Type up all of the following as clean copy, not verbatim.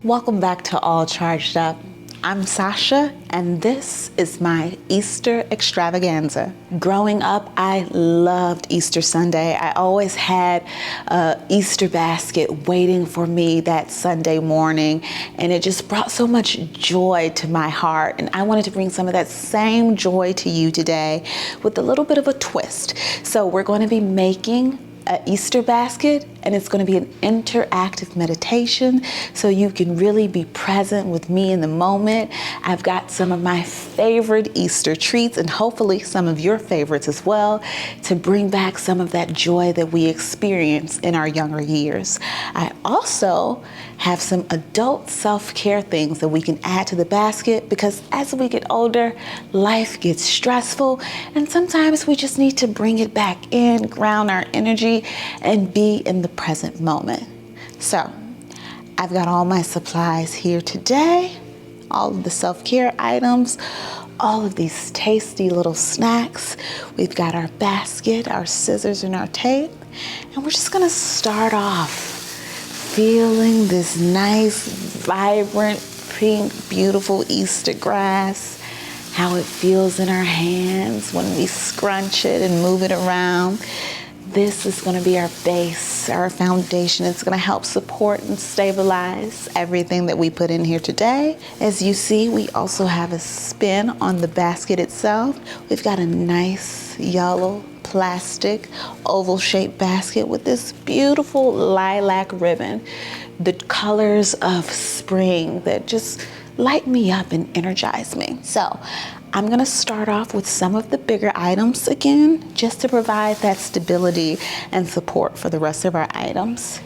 Welcome back to All Charged Up. I'm Sasha, and this is my Easter extravaganza. Growing up, I loved Easter Sunday. I always had an Easter basket waiting for me that Sunday morning, and it just brought so much joy to my heart. And I wanted to bring some of that same joy to you today with a little bit of a twist. So we're going to be making an Easter basket, and it's going to be an interactive meditation so you can really be present with me in the moment. I've got some of my favorite Easter treats and hopefully some of your favorites as well to bring back some of that joy that we experienced in our younger years. I also have some adult self-care things that we can add to the basket because as we get older, life gets stressful and sometimes we just need to bring it back in, ground our energy, and be in the present moment. So I've got all my supplies here today, all of the self-care items, all of these tasty little snacks. We've got our basket, our scissors, and our tape, and we're just gonna start off feeling this nice, vibrant, pink, beautiful Easter grass, how it feels in our hands when we scrunch it and move it around. This is going to be our base, our foundation. It's going to help support and stabilize everything that we put in here today. As you see, we also have a spin on the basket itself. We've got a nice yellow plastic oval shaped basket with this beautiful lilac ribbon, the colors of spring that just light me up and energize me. So I'm gonna start off with some of the bigger items again, just to provide that stability and support for the rest of our items.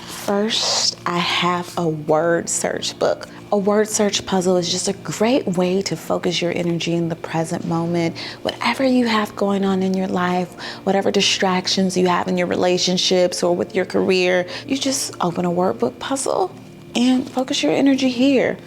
First, I have a word search book. A word search puzzle is just a great way to focus your energy in the present moment. Whatever you have going on in your life, whatever distractions you have in your relationships or with your career, you just open a word book puzzle and focus your energy here.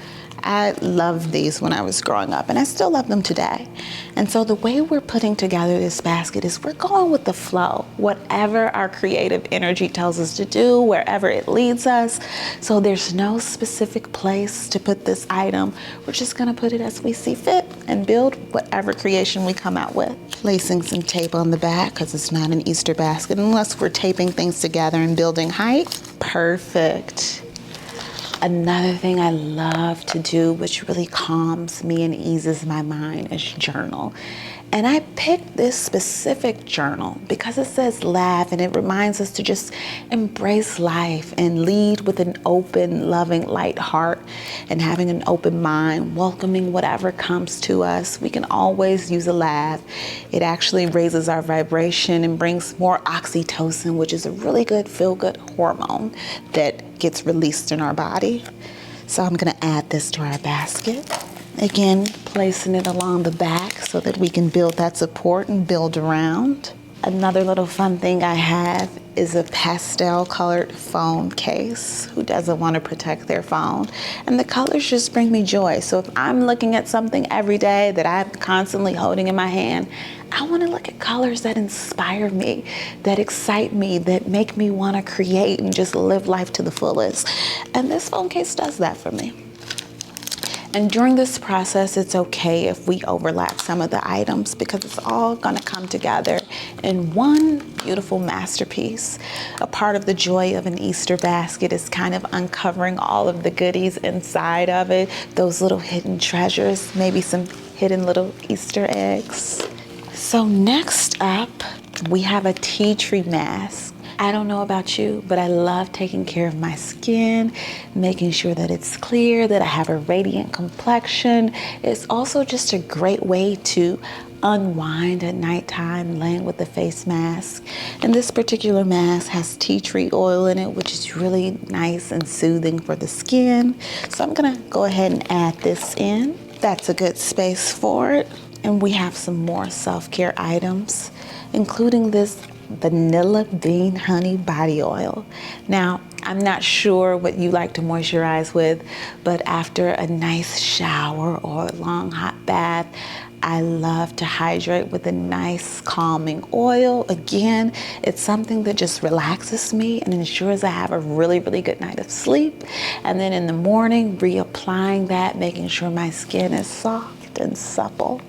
I loved these when I was growing up, and I still love them today. And so the way we're putting together this basket is we're going with the flow, whatever our creative energy tells us to do, wherever it leads us. So there's no specific place to put this item. We're just gonna put it as we see fit and build whatever creation we come out with. Placing some tape on the back, because it's not an Easter basket unless we're taping things together and building height. Perfect. Another thing I love to do, which really calms me and eases my mind, is journal. And I picked this specific journal because it says laugh and it reminds us to just embrace life and lead with an open, loving, light heart and having an open mind, welcoming whatever comes to us. We can always use a laugh. It actually raises our vibration and brings more oxytocin, which is a really good feel-good hormone that gets released in our body. So I'm gonna add this to our basket. Again, placing it along the back so that we can build that support and build around. Another little fun thing I have is a pastel colored phone case. Who doesn't want to protect their phone? And the colors just bring me joy. So if I'm looking at something every day that I'm constantly holding in my hand, I want to look at colors that inspire me, that excite me, that make me want to create and just live life to the fullest. And this phone case does that for me. And during this process, it's okay if we overlap some of the items because it's all gonna come together in one beautiful masterpiece. A part of the joy of an Easter basket is kind of uncovering all of the goodies inside of it, those little hidden treasures, maybe some hidden little Easter eggs. So next up, we have a tea tree mask. I don't know about you, but I love taking care of my skin, making sure that it's clear, that I have a radiant complexion. It's also just a great way to unwind at nighttime, laying with the face mask. And this particular mask has tea tree oil in it, which is really nice and soothing for the skin. So I'm gonna go ahead and add this in. That's a good space for it. And we have some more self-care items, including this vanilla bean honey body oil. Now, I'm not sure what you like to moisturize with, but after a nice shower or a long hot bath, I love to hydrate with a nice calming oil. Again, it's something that just relaxes me and ensures I have a really, really good night of sleep. And then in the morning, reapplying that, making sure my skin is soft and supple.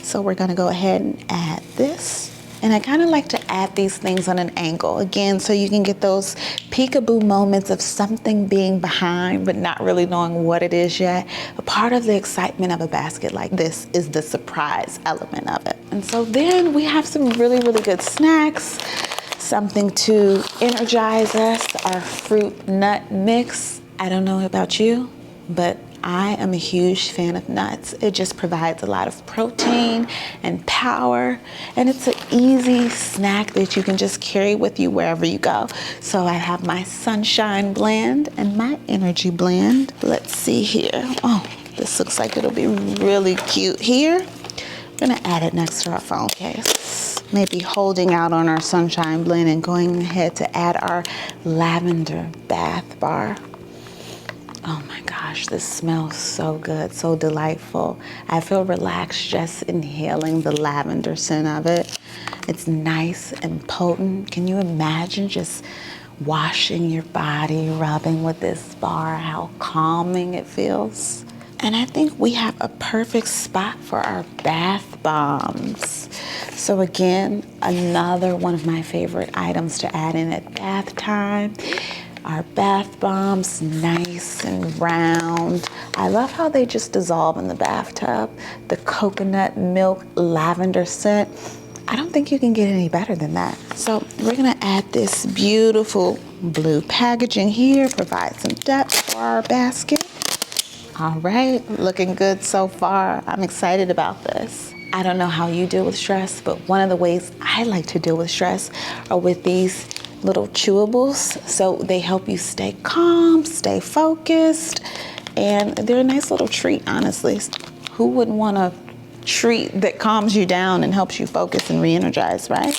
So we're gonna go ahead and add this. And I kind of like to add these things on an angle, again, so you can get those peekaboo moments of something being behind, but not really knowing what it is yet. A part of the excitement of a basket like this is the surprise element of it. And so then we have some really, really good snacks, something to energize us, our fruit nut mix. I don't know about you, but I am a huge fan of nuts. It just provides a lot of protein and power, and it's an easy snack that you can just carry with you wherever you go. So I have my Sunshine blend and my Energy blend. Let's see here. Oh, this looks like it'll be really cute here. I'm gonna add it next to our phone case. Maybe holding out on our Sunshine blend and going ahead to add our lavender bath bar. Oh my gosh, this smells so good, so delightful. I feel relaxed just inhaling the lavender scent of it. It's nice and potent. Can you imagine just washing your body, rubbing with this bar, how calming it feels? And I think we have a perfect spot for our bath bombs. So again, another one of my favorite items to add in at bath time. Our bath bombs, nice and round. I love how they just dissolve in the bathtub. The coconut milk lavender scent. I don't think you can get any better than that. So we're gonna add this beautiful blue packaging here, provide some depth for our basket. All right, looking good so far. I'm excited about this. I don't know how you deal with stress, but one of the ways I like to deal with stress are with these little chewables. So they help you stay calm, stay focused, and they're a nice little treat, honestly. Who wouldn't want a treat that calms you down and helps you focus and re-energize, right?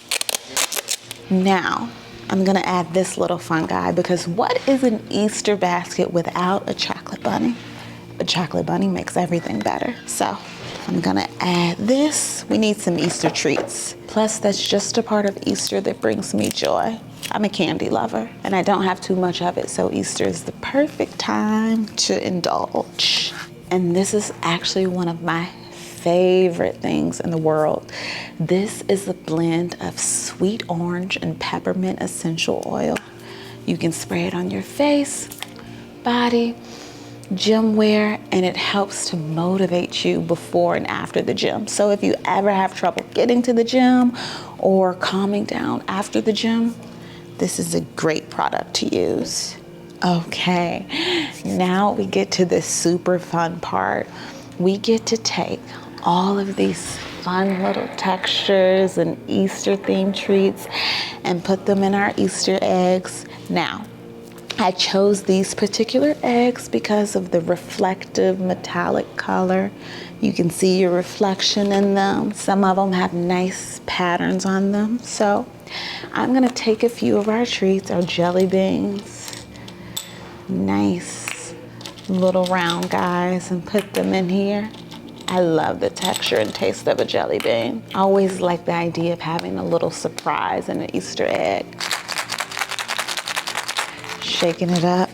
Now, I'm gonna add this little fun guy, because what is an Easter basket without a chocolate bunny? A chocolate bunny makes everything better. So I'm gonna add this. We need some Easter treats. Plus, that's just a part of Easter that brings me joy. I'm a candy lover, and I don't have too much of it, so Easter is the perfect time to indulge. And this is actually one of my favorite things in the world. This is a blend of sweet orange and peppermint essential oil. You can spray it on your face, body, gym wear, and it helps to motivate you before and after the gym. So if you ever have trouble getting to the gym or calming down after the gym, this is a great product to use. Okay, now we get to the super fun part. We get to take all of these fun little textures and Easter themed treats and put them in our Easter eggs. Now, I chose these particular eggs because of the reflective metallic color. You can see your reflection in them. Some of them have nice patterns on them. So I'm gonna take a few of our treats, our jelly beans, nice little round guys, and put them in here. I love the texture and taste of a jelly bean. I always like the idea of having a little surprise in an Easter egg. Shaking it up.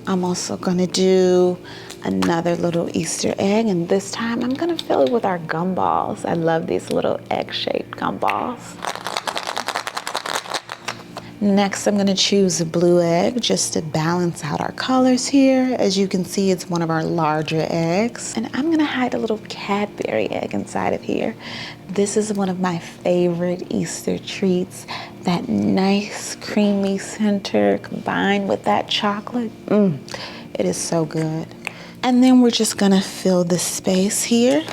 I'm also gonna do another little Easter egg, and this time I'm gonna fill it with our gumballs. I love these little egg-shaped gumballs. Next, I'm gonna choose a blue egg just to balance out our colors here. As you can see, it's one of our larger eggs. And I'm gonna hide a little Cadbury egg inside of here. This is one of my favorite Easter treats. That nice creamy center combined with that chocolate. It is so good. And then we're just gonna fill the space here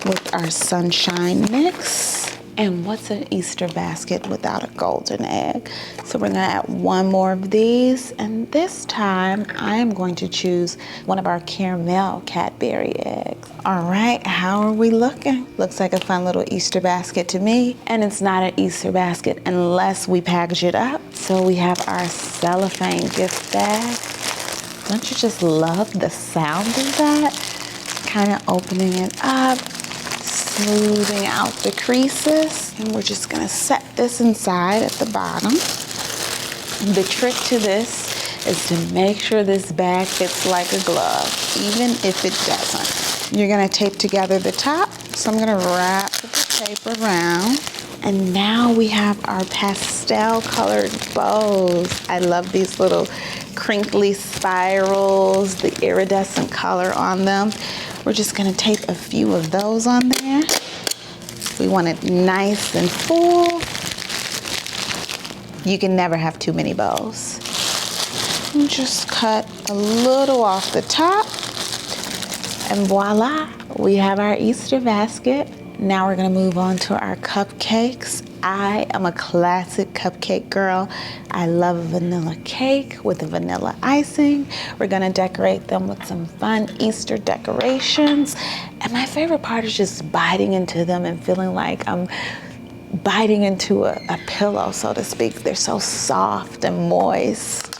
with our Sunshine mix. And what's an Easter basket without a golden egg? So we're gonna add one more of these, and this time I am going to choose one of our caramel Cadbury eggs. All right, how are we looking? Looks like a fun little Easter basket to me, and it's not an Easter basket unless we package it up. So we have our cellophane gift bag. Don't you just love the sound of that? Kind of opening it up, smoothing out the creases, and we're just gonna set this inside at the bottom. The trick to this is to make sure this bag fits like a glove, even if it doesn't. You're gonna tape together the top, so I'm gonna wrap the tape around. And now we have our pastel colored bows. I love these little crinkly spirals, the iridescent color on them. We're just gonna tape a few of those on there. We want it nice and full. You can never have too many bows. And just cut a little off the top, and voila, we have our Easter basket. Now we're gonna move on to our cupcakes. I am a classic cupcake girl. I love a vanilla cake with a vanilla icing. We're gonna decorate them with some fun Easter decorations. And my favorite part is just biting into them and feeling like I'm biting into a pillow, so to speak. They're so soft and moist.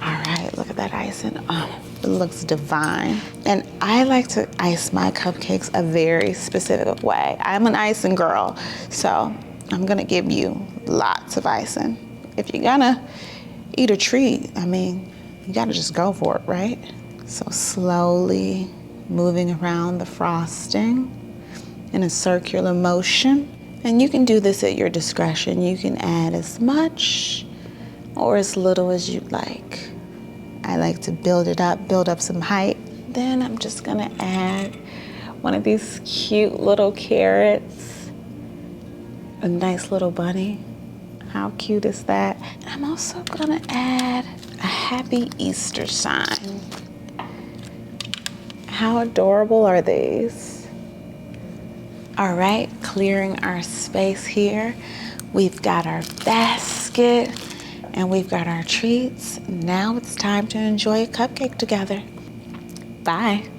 All right, look at that icing. Oh, it looks divine. And I like to ice my cupcakes a very specific way. I'm an icing girl, so I'm gonna give you lots of icing. If you're gonna eat a treat, I mean, you gotta just go for it, right? So slowly moving around the frosting in a circular motion. And you can do this at your discretion. You can add as much or as little as you'd like. I like to build up some height. Then I'm just gonna add one of these cute little carrots, a nice little bunny. How cute is that? And I'm also gonna add a happy Easter sign. How adorable are these? All right, clearing our space here. We've got our basket and we've got our treats. Now it's time to enjoy a cupcake together. Bye.